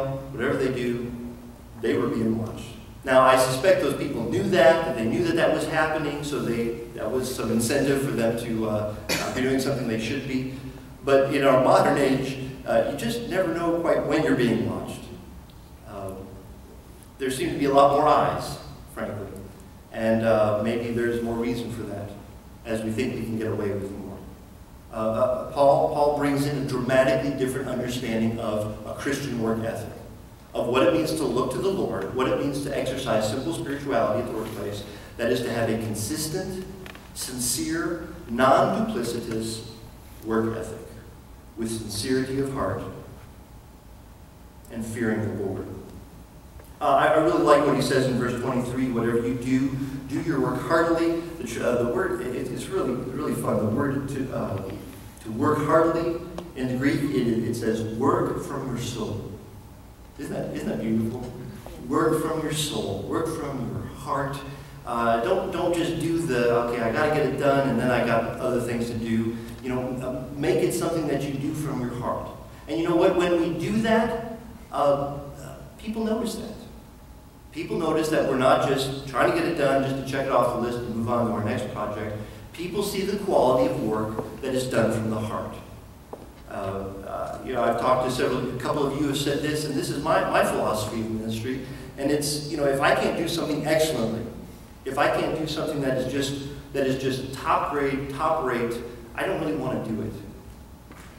whatever they do, they were being watched. Now, I suspect those people knew that they knew that that was happening, so that was some incentive for them to be doing something they should be. But in our modern age, you just never know quite when you're being watched. There seem to be a lot more eyes, frankly, and maybe there's more reason for that, as we think we can get away with more. Paul brings in a dramatically different understanding of a Christian work ethic, of what it means to look to the Lord, what it means to exercise simple spirituality at the workplace, that is to have a consistent, sincere, non-duplicitous work ethic, with sincerity of heart and fearing the Lord. I really like what he says in verse 23, whatever you do your work heartily. The word, it's really fun. The word to work heartily, in the Greek, it says work from your soul. Isn't that beautiful? Work from your soul, work from your heart. Don't just do okay, I got to get it done, and then I got other things to do. Make it something that you do from your heart. And you know what? When we do that, people notice that. People notice that we're not just trying to get it done just to check it off the list and move on to our next project. People see the quality of work that is done from the heart. I've talked to a couple of you have said this, and this is my philosophy of ministry. And it's, if I can't do something excellently, if I can't do something that is just top grade, top rate, I don't really want to do it.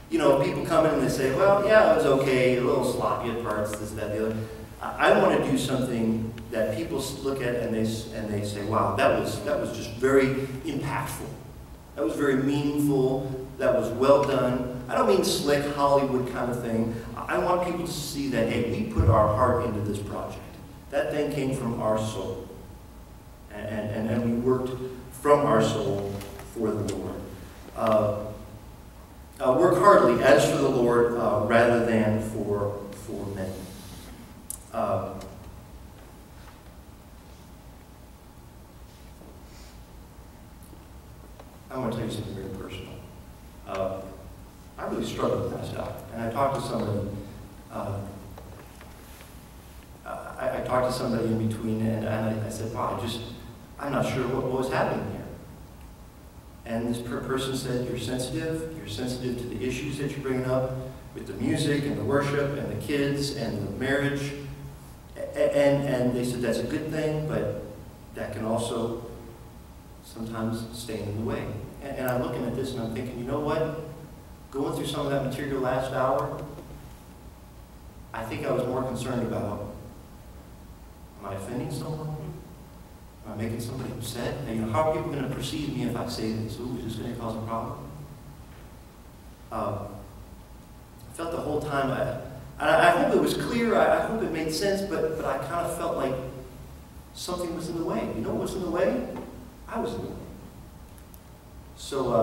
People come in and they say, well, yeah, it was okay, a little sloppy at parts, this, that, the other. I want to do something that people look at and they say, wow, that was just very impactful. That was very meaningful. That was well done. I don't mean slick Hollywood kind of thing. I want people to see that, hey, we put our heart into this project. That thing came from our soul. And we worked from our soul for the Lord. Work heartily as for the Lord rather than for men. I want to tell you something very personal. I really struggled with that stuff, and I talked to somebody. I talked to somebody in between, and I said, "Wow, I'm not sure what was happening here." And this person said, "You're sensitive. You're sensitive to the issues that you're bringing up with the music and the worship and the kids and the marriage." And they said that's a good thing, but that can also sometimes stand in the way. And I'm looking at this and I'm thinking, you know what? Going through some of that material last hour, I think I was more concerned about, am I offending someone? Am I making somebody upset? And, how are people going to perceive me if I say this? Ooh, is this going to cause a problem? I felt the whole time, I hope it was clear, I hope it made sense, but I kind of felt like something was in the way. You know what was in the way? I was in the way. So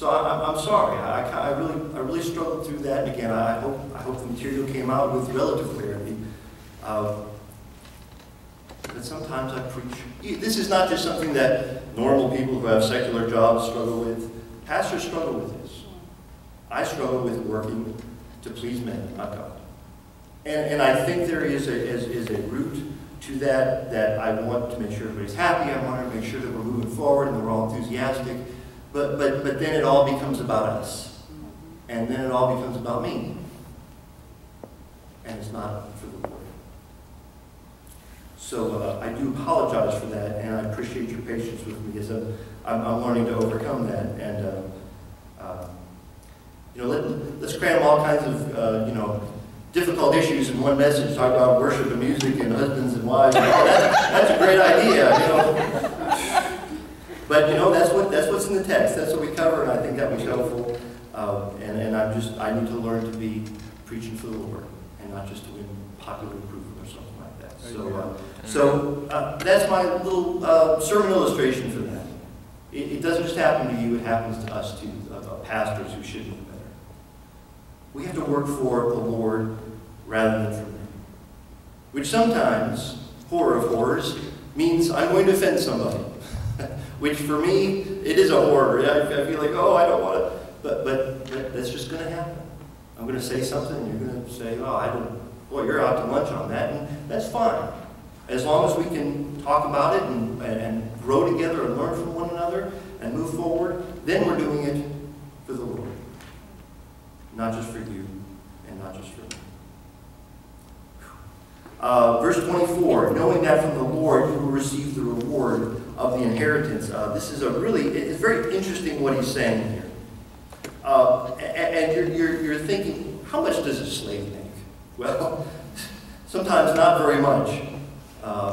I'm sorry. I really struggled through that. And again, I hope the material came out with relative clarity. But sometimes I preach. This is not just something that normal people who have secular jobs struggle with. Pastors struggle with this. I struggle with working to please men, not God. And I think there is a root to that I want to make sure everybody's happy. I want to make sure that we're moving forward and that we're all enthusiastic. But then it all becomes about us. And then it all becomes about me. And it's not for the Lord. So I do apologize for that, and I appreciate your patience with me as I'm learning to overcome that. And let's cram all kinds of difficult issues in one message. Talk about worship and music and husbands and wives. That's a great idea. But that's what's in the text. That's what we cover, and I think that was helpful. And I need to learn to be preaching for the Lord, and not just to win popular approval or something like that. So that's my little sermon illustration for that. It doesn't just happen to you; it happens to us too, pastors who should know better. We have to work for the Lord rather than for men, which sometimes, horror of horrors, means I'm going to offend somebody. Which for me, it is a horror. I feel like, oh, I don't want to. But that's just going to happen. I'm going to say something, and you're going to say, oh, Boy, you're out to lunch on that, and that's fine. As long as we can talk about it and grow together and learn from one another and move forward, then we're doing it for the Lord. Not just for you and not just for me. Verse 24, knowing that from the Lord you will receive the reward of the inheritance. This is it's very interesting what he's saying here. And you're thinking, how much does a slave make? Well, sometimes not very much.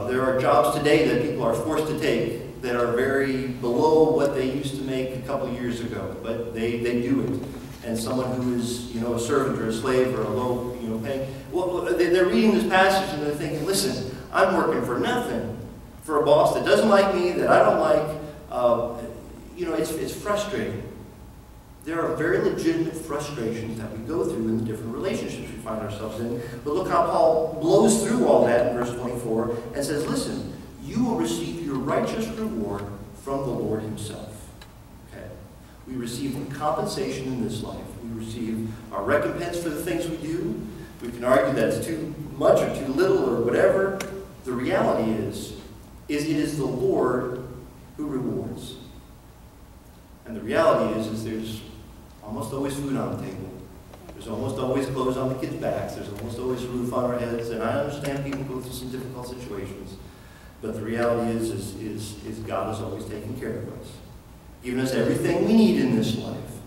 There are jobs today that people are forced to take that are very below what they used to make a couple years ago, but they do it. And someone who is, a servant or a slave or a low, paying, well, they're reading this passage and they're thinking, listen, I'm working for nothing, for a boss that doesn't like me, that I don't like. It's frustrating. There are very legitimate frustrations that we go through in the different relationships we find ourselves in. But look how Paul blows through all that in verse 24 and says, listen, you will receive your righteous reward from the Lord himself. Okay? We receive compensation in this life. We receive our recompense for the things we do. We can argue that it's too much or too little or whatever. The reality is it is the Lord who rewards. And the reality is there's almost always food on the table. There's almost always clothes on the kids' backs. There's almost always a roof on our heads. And I understand people go through some difficult situations. But the reality is God is always taking care of us, giving us everything we need in this life,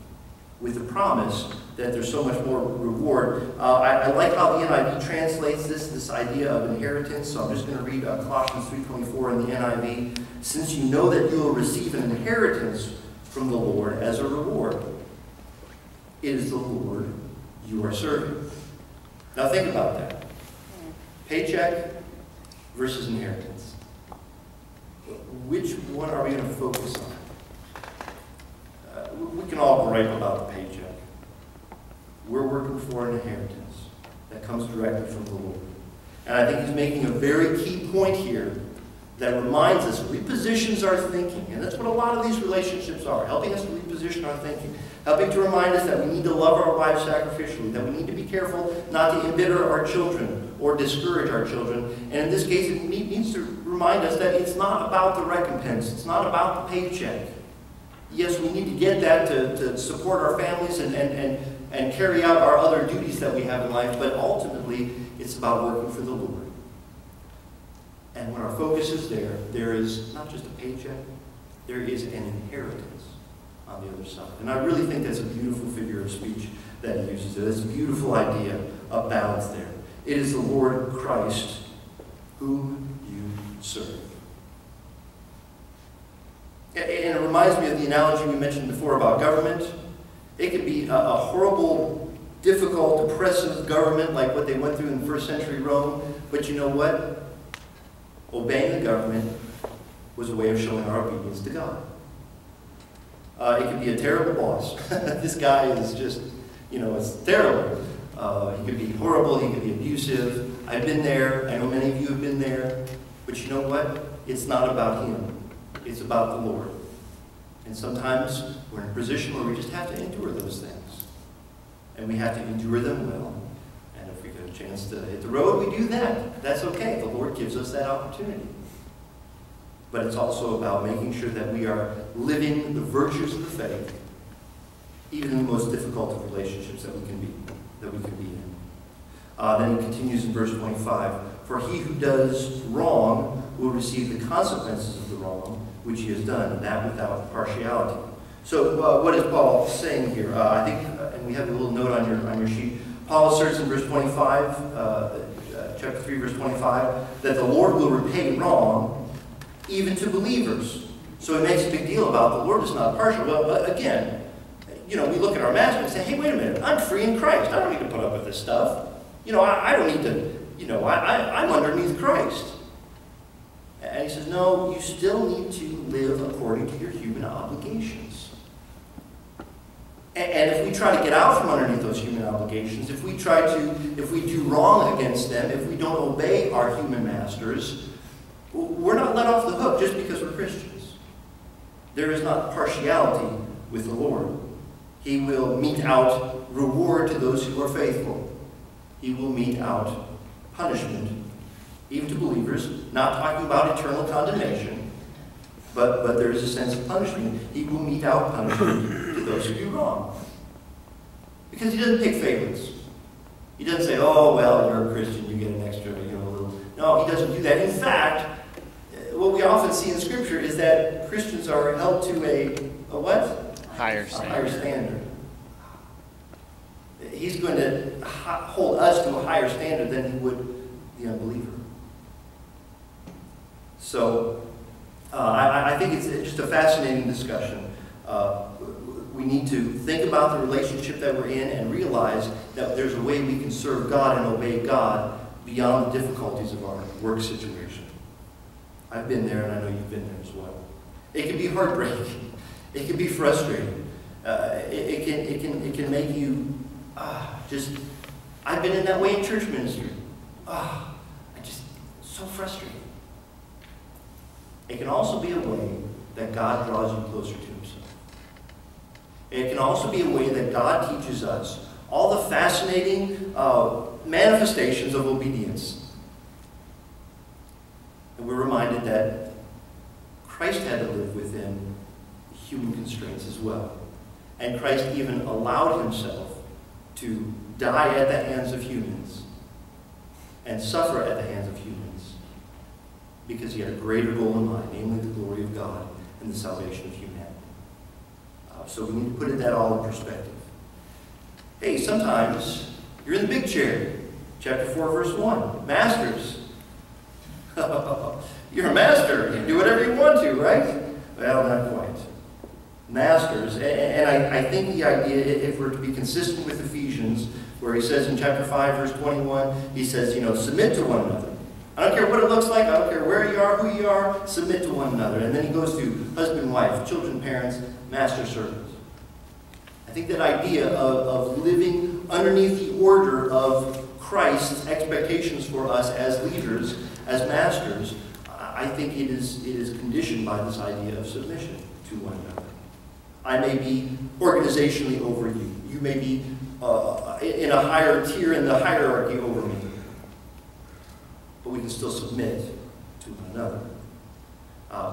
with the promise that there's so much more reward. I like how the NIV translates this idea of inheritance. So I'm just going to read Colossians 3:24 in the NIV. Since you know that you will receive an inheritance from the Lord as a reward. It is the Lord you are serving. Now think about that. Paycheck versus inheritance. Which one are we going to focus on? We can all gripe about the paycheck. We're working for an inheritance that comes directly from the Lord. And I think he's making a very key point here that reminds us, repositions our thinking. And that's what a lot of these relationships are, helping us to reposition our thinking. Helping to remind us that we need to love our wives sacrificially, that we need to be careful not to embitter our children or discourage our children. And in this case, it needs to remind us that it's not about the recompense. It's not about the paycheck. Yes, we need to get that to support our families and carry out our other duties that we have in life, but ultimately, it's about working for the Lord. And when our focus is there is not just a paycheck, there is an inheritance on the other side. And I really think that's a beautiful figure of speech that he uses there. That's a beautiful idea of balance there. It is the Lord Christ whom you serve. And it reminds me of the analogy we mentioned before about government. It could be a horrible, difficult, oppressive government like what they went through in first century Rome. But you know what? Obeying the government was a way of showing our obedience to God. It could be a terrible boss. This guy is just, it's terrible. He could be horrible. He could be abusive. I've been there. I know many of you have been there. But you know what? It's not about him. It's about the Lord. And sometimes we're in a position where we just have to endure those things. And we have to endure them well. And if we get a chance to hit the road, we do that. That's okay. The Lord gives us that opportunity. But it's also about making sure that we are living the virtues of the faith, even in the most difficult of relationships that we can be in. Then he continues in verse 25, for he who does wrong will receive the consequences of the wrong which he has done, and that without partiality. So what is Paul saying here? I think, and we have a little note on your sheet, Paul asserts in verse 25, chapter 3, verse 25, that the Lord will repay wrong even to believers. So he makes a big deal about the Lord is not partial. Well, again, we look at our master and say, hey, wait a minute, I'm free in Christ. I don't need to put up with this stuff. I don't need to, I'm underneath Christ. And he says, no, you still need to live according to your human obligations. And if we try to get out from underneath those human obligations, if we do wrong against them, if we don't obey our human masters, we're not let off the hook just because we're Christians. There is not partiality with the Lord. He will mete out reward to those who are faithful. He will mete out punishment, even to believers, not talking about eternal condemnation, but there is a sense of punishment. He will mete out punishment to those who do wrong. Because he doesn't pick favorites. He doesn't say, oh, well, you're a Christian, you get an extra, little. No, he doesn't do that. In fact, what we often see in Scripture is that Christians are held to a what? Higher standard. A higher standard. He's going to hold us to a higher standard than he would the unbeliever. So, I think it's just a fascinating discussion. We need to think about the relationship that we're in and realize that there's a way we can serve God and obey God beyond the difficulties of our work situation. I've been there, and I know you've been there as well. It can be heartbreaking. It can be frustrating. It can make you just. I've been in that way in church ministry. So frustrating. It can also be a way that God draws you closer to Himself. It can also be a way that God teaches us all the fascinating manifestations of obedience. And we're reminded that Christ had to live within human constraints as well. And Christ even allowed Himself to die at the hands of humans and suffer at the hands of humans because He had a greater goal in mind, namely the glory of God and the salvation of humanity. So we need to put that all in perspective. Hey, sometimes you're in the big chair. Chapter 4, verse 1. Masters. You're a master. You can do whatever you want to, right? Well, not quite. Masters. And I think the idea, if we're to be consistent with Ephesians, where he says in chapter 5, verse 21, he says, submit to one another. I don't care what it looks like. I don't care where you are, who you are. Submit to one another. And then he goes to husband, wife, children, parents, master, servants. I think that idea of living underneath the order of Christ's expectations for us as leaders, as masters, I think it is conditioned by this idea of submission to one another. I may be organizationally over you. You may be in a higher tier in the hierarchy over me. But we can still submit to one another.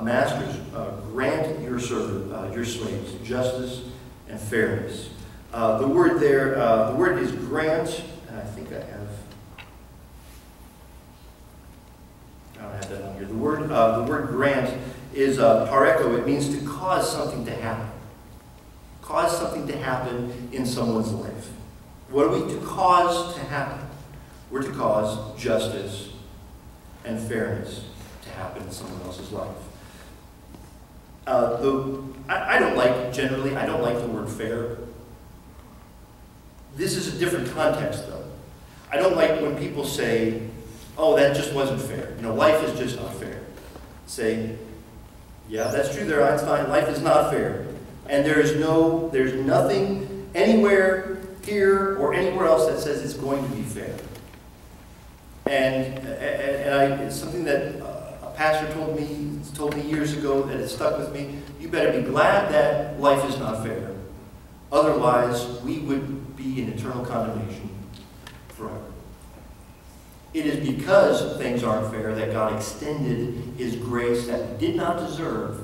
Masters, grant your slaves justice and fairness. The word there, the word is grant, and I think I don't have that on here. The word grant is pareko. It means to cause something to happen. Cause something to happen in someone's life. What are we to cause to happen? We're to cause justice and fairness to happen in someone else's life. I don't like the word fair. This is a different context, though. I don't like when people say, oh, that just wasn't fair. Life is just not fair. Say, yeah, that's true there, Einstein. Life is not fair. And there's nothing anywhere here or anywhere else that says it's going to be fair. And it's something that a pastor told me years ago that it stuck with me. You better be glad that life is not fair. Otherwise, we would be in eternal condemnation forever. It is because things aren't fair that God extended His grace that we did not deserve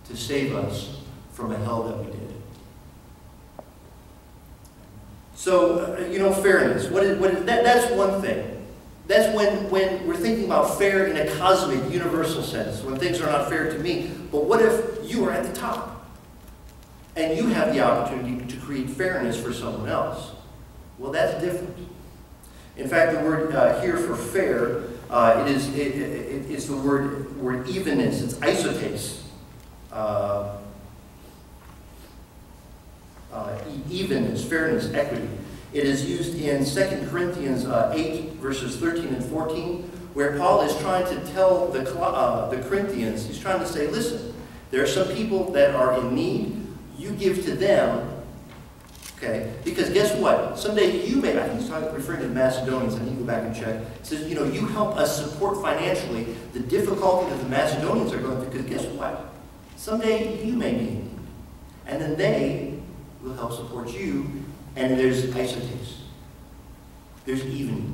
to save us from a hell that we did. So, fairness. That's one thing. That's when we're thinking about fair in a cosmic, universal sense, when things are not fair to me. But what if you are at the top and you have the opportunity to create fairness for someone else? Well, that's different. In fact, the word here for fair, it's the word evenness. It's isotes. Evenness, fairness, equity. It is used in 2 Corinthians 8, verses 13 and 14, where Paul is trying to tell the Corinthians, he's trying to say, listen, there are some people that are in need. You give to them, okay? Because guess what? Someday you may, I think he's referring to the Macedonians, I need to go back and check. It says, you help us support financially the difficulty that the Macedonians are going through, because guess what? Someday you may be in need. And then they will help support you, and there's isotes. There's even.